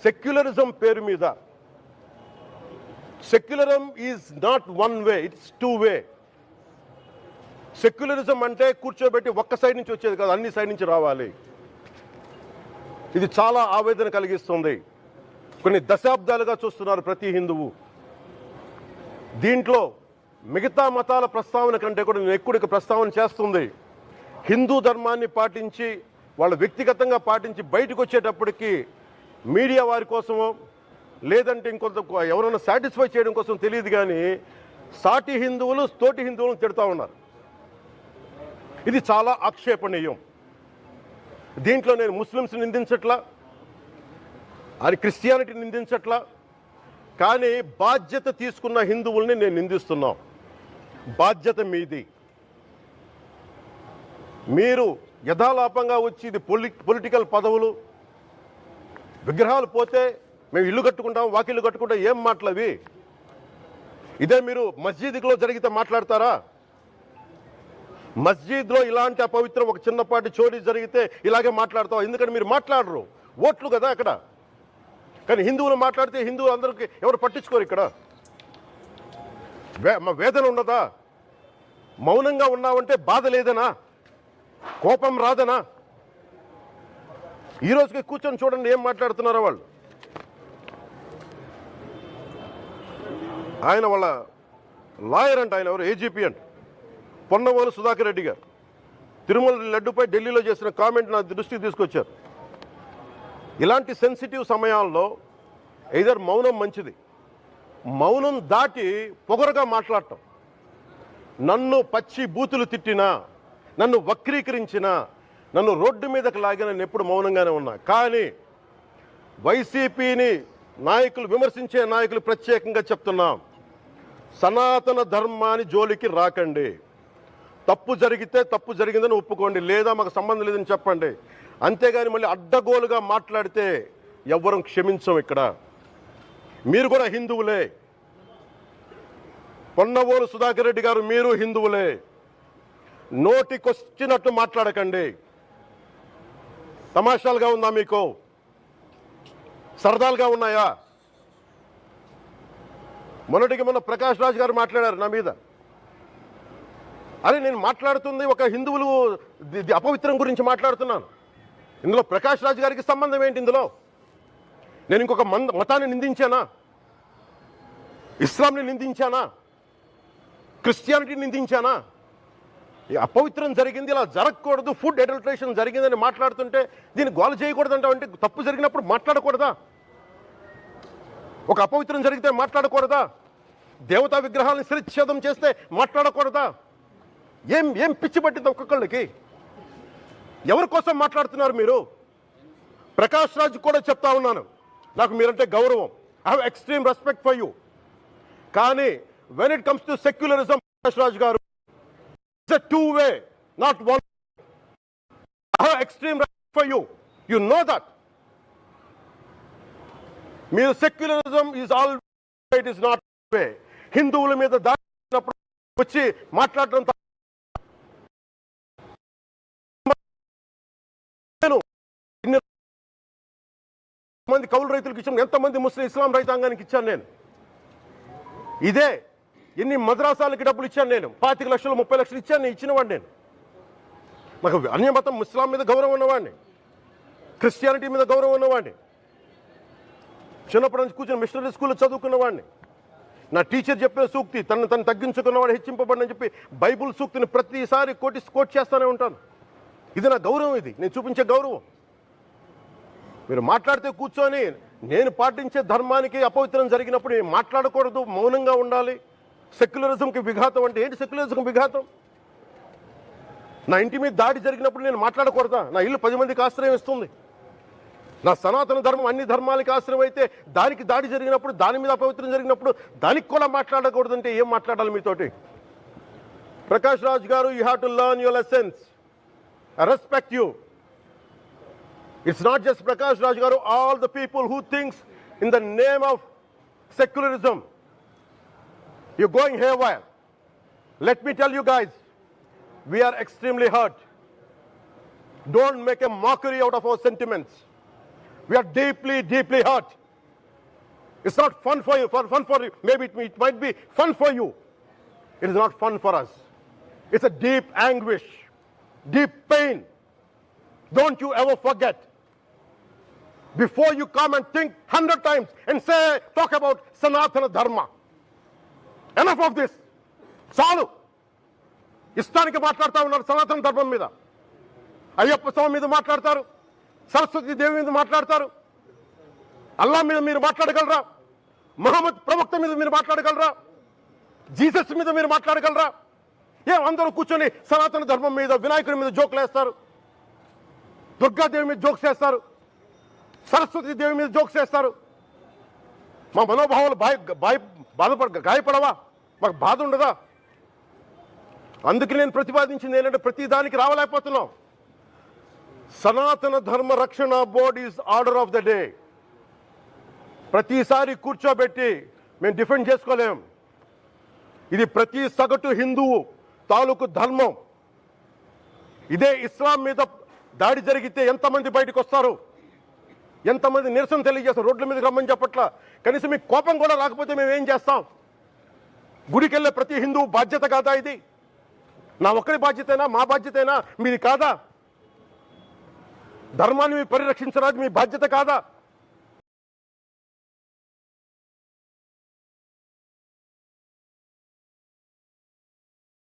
Secularism పేరు మీద, secularism is not one way, it's two way. Secularism అంటే కూర్చోబెట్టి ఒక్క సైడ్ నుంచి వచ్చేది కాదు, అన్ని సైడ్ నుంచి రావాలి. ఇది చాలా ఆవేదన కలిగిస్తుంది. కొన్ని దశాబ్దాలుగా చూస్తున్నారు ప్రతి హిందువు. దీంట్లో మిగతా మతాల ప్రస్తావన కంటే కూడా నేను ఎక్కువ ప్రస్తావన చేస్తుంది హిందూ ధర్మాన్ని పాటించి వాళ్ళు వ్యక్తిగతంగా పాటించి బయటకు వచ్చేటప్పటికి మీడియా వారి కోసమో లేదంటే ఇంకొంత ఎవరైనా సాటిస్ఫై చేయడం కోసం తెలియదు, కానీ సాటి హిందువులు తోటి హిందువులను తిడతా ఉన్నారు. ఇది చాలా ఆక్షేపణీయం. దీంట్లో నేను ముస్లిమ్స్ నిందించట్లా, అది క్రిస్టియానిటీ నిందించట్లా, కానీ బాధ్యత తీసుకున్న హిందువుల్ని నేను నిందిస్తున్నాం. బాధ్యత మీది. మీరు యథాలాపంగా వచ్చి ఇది పొలిటికల్ పదవులు, విగ్రహాలు పోతే మేము ఇల్లు కట్టుకుంటాం, వాకిళ్ళు కట్టుకుంటాం, ఏం మాటలవి? ఇదే మీరు మస్జిద్లో జరిగితే మాట్లాడతారా? మస్జిద్లో ఇలాంటి అపవిత్రం ఒక చిన్నపాటి చోరీ జరిగితే ఇలాగే మాట్లాడతాం. ఎందుకంటే మీరు మాట్లాడరు, ఓట్లు కదా అక్కడ. కానీ హిందువులు మాట్లాడితే హిందువులు అందరికీ ఎవరు పట్టించుకోరు. ఇక్కడ వేదన ఉండదా? మౌనంగా ఉన్నామంటే బాధ లేదనా? కోపం రాదనా? ఈ రోజుకి కూర్చొని చూడండి ఏం మాట్లాడుతున్నారో వాళ్ళు. ఆయన వాళ్ళ లాయర్ అంట, ఆయన ఎవరు, ఏజీపీ అంట, పొన్నవోలు సుధాకర్ రెడ్డి గారు తిరుమల లడ్డుపై ఢిల్లీలో చేసిన కామెంట్ నా దృష్టికి తీసుకొచ్చారు. ఇలాంటి సెన్సిటివ్ సమయాల్లో ఎయిదర్ మౌనం మంచిది, మౌనం దాటి పొగరుగా మాట్లాడటం, నన్ను పచ్చి బూతులు తిట్టినా, నన్ను వక్రీకరించినా, నన్ను రోడ్డు మీదకి లాగిన నేను ఎప్పుడు మౌనంగానే ఉన్నా. కానీ వైసీపీని నాయకులు, విమర్శించే నాయకులు ప్రత్యేకంగా చెప్తున్నాం, సనాతన ధర్మాన్ని జోలికి రాకండి. తప్పు జరిగితే తప్పు జరిగిందని ఒప్పుకోండి, లేదా మాకు సంబంధం లేదని చెప్పండి. అంతేగాని మళ్ళీ అడ్డగోలుగా మాట్లాడితే ఎవ్వరం క్షమించం. ఇక్కడ మీరు కూడా హిందువులే. పొన్నవోలు సుధాకర్ రెడ్డి గారు మీరు హిందువులే. నోటికొచ్చినట్టు మాట్లాడకండి. తమాషాలుగా ఉందా మీకు? సరదాలుగా ఉన్నాయా? మొన్నటికి మొన్న ప్రకాష్ రాజ్ గారు మాట్లాడారు నా మీద. అరే నేను మాట్లాడుతుంది ఒక హిందువులు అపవిత్రం గురించి మాట్లాడుతున్నాను. ఇందులో ప్రకాష్ రాజ్ గారికి సంబంధం ఏంటి? ఇందులో నేను ఇంకొక మతాన్ని నిందించానా? ఇస్లాంని నిందించానా? క్రిస్టియానిటీని నిందించానా? అపవిత్రం జరిగింది, ఇలా జరగకూడదు, ఫుడ్ అడల్టరేషన్ జరిగిందని మాట్లాడుతుంటే దీన్ని గోల చేయకూడదంటే తప్పు జరిగినప్పుడు మాట్లాడకూడదా? ఒక అపవిత్రం జరిగితే మాట్లాడకూడదా? దేవతా విగ్రహాలను శిరచ్ఛేదం చేస్తే మాట్లాడకూడదా? ఏం ఏం పిచ్చి పట్టింది ఒక్కొక్కళ్ళకి? ఎవరి కోసం మాట్లాడుతున్నారు మీరు? ప్రకాష్ రాజ్ కూడా చెప్తా ఉన్నాను, నాకు మీరంటే గౌరవం, I have extreme respect for you. కానీ when it comes to secularism, Prakash Raj garu, it's a two way, not one. I have extreme respect for you, you know that. మీరు secularism is all, it is not way. హిందువుల మీద దాడినప్పుడు వచ్చి మాట్లాడటం మంది కౌలు రైతులకు ఇచ్చాను, ఎంతమంది ముస్లిం ఇస్లాం రైతాంగానికి ఇచ్చాను నేను. ఇదే ఎన్ని మద్రాసాలకి డబ్బులు ఇచ్చాను నేను, 25 లక్షలు 30 లక్షలు ఇచ్చాను, నేను ఇచ్చినవాడిని. నేను నాకు అన్యమతం ఇస్లాం మీద గౌరవం ఉన్నవాడిని, క్రిస్టియానిటీ మీద గౌరవం ఉన్నవాడిని, చిన్నప్పటి నుంచి కూర్చొని మిషనరీ స్కూల్లో చదువుకున్నవాడిని. నా టీచర్ చెప్పే సూక్తి, తను తగ్గించుకున్నవాడు హెచ్చింపబడిని చెప్పి బైబుల్ సూక్తిని ప్రతిసారి కోట్ చేస్తూనే ఉంటాను. ఇది నా గౌరవం, ఇది నేను చూపించే గౌరవం. మీరు మాట్లాడితే కూర్చొని నేను పాటించే ధర్మానికి అపవిత్రం జరిగినప్పుడు నేను మాట్లాడకూడదు, మౌనంగా ఉండాలి. సెక్యులరిజంకి విఘాతం అంటే ఏంటి? సెక్యులరిజంకి విఘాతం నా ఇంటి మీద దాడి జరిగినప్పుడు నేను మాట్లాడకూడదా? నా ఇల్లు 10 మందికి ఆశ్రయం ఇస్తుంది. నా సనాతన ధర్మం అన్ని ధర్మాలకి ఆశ్రయం అయితే దానికి దాడి జరిగినప్పుడు, దాని మీద అపవిత్రం జరిగినప్పుడు దానికి కూడా మాట్లాడకూడదంటే ఏం మాట్లాడాలి మీతోటి? Prakash Raj garu, you have to learn your lessons. I respect you. It's not just Prakash Raj garu, all the people who thinks in the name of secularism you're going haywire. Let me tell you guys, we are extremely hurt. Don't make a mockery out of our sentiments. We are deeply, deeply hurt. It's not fun for you. Maybe it might be fun for you. It is not fun for us. It's a deep anguish, deep pain. Don't you ever forget. Before you come and think 100 times and talk about Sanatana Dharma. Enough of this. చాలు. ఇష్టానికి మాట్లాడుతూ ఉన్నారు సనాతన ధర్మం మీద. అయ్యప్ప స్వామి మీద మాట్లాడతారు, సరస్వతి దేవి మీద మాట్లాడతారు. అల్లా మీద మీరు మాట్లాడగలరా? మహమ్మద్ ప్రవక్త మీద మీరు మాట్లాడగలరా? జీసస్ మీద మీరు మాట్లాడగలరా? అందరూ కూర్చొని సనాతన ధర్మం మీద, వినాయకుడి మీద జోకులు వేస్తారు, దుర్గాదేవి మీద జోక్స్ వేస్తారు, సరస్వతి దేవి మీద జోక్స్ వేస్తారు. మా మనోభావాలు గాయపడవా? మాకు బాధ ఉండదా? అందుకే నేను ప్రతిపాదించింది ఏంటంటే ప్రతి దానికి రావలేకపోతున్నాం. సనాతన ధర్మ రక్షణ board is order of the day. ప్రతిసారి కూర్చోబెట్టి మేము డిఫెండ్ చేసుకోలేం. ఇది ప్రతి సగటు హిందువు తాలూకు ధర్మం. ఇదే ఇస్లాం మీద దాడి జరిగితే ఎంతమంది బయటకు వస్తారు, ఎంతమంది నిరసన తెలియజేస్తారు? రోడ్ల మీదకి రమ్మని చెప్పట్లా. కనీసం మీకు కోపం కూడా రాకపోతే మేము ఏం చేస్తాం? గుడికి వెళ్ళే ప్రతి హిందువు బాధ్యత కాదా ఇది? నా ఒక్కరి బాధ్యతైనా, మా బాధ్యతైనా, మీది కాదా? ధర్మాన్ని పరిరక్షించడానికి మీ బాధ్యత కాదా?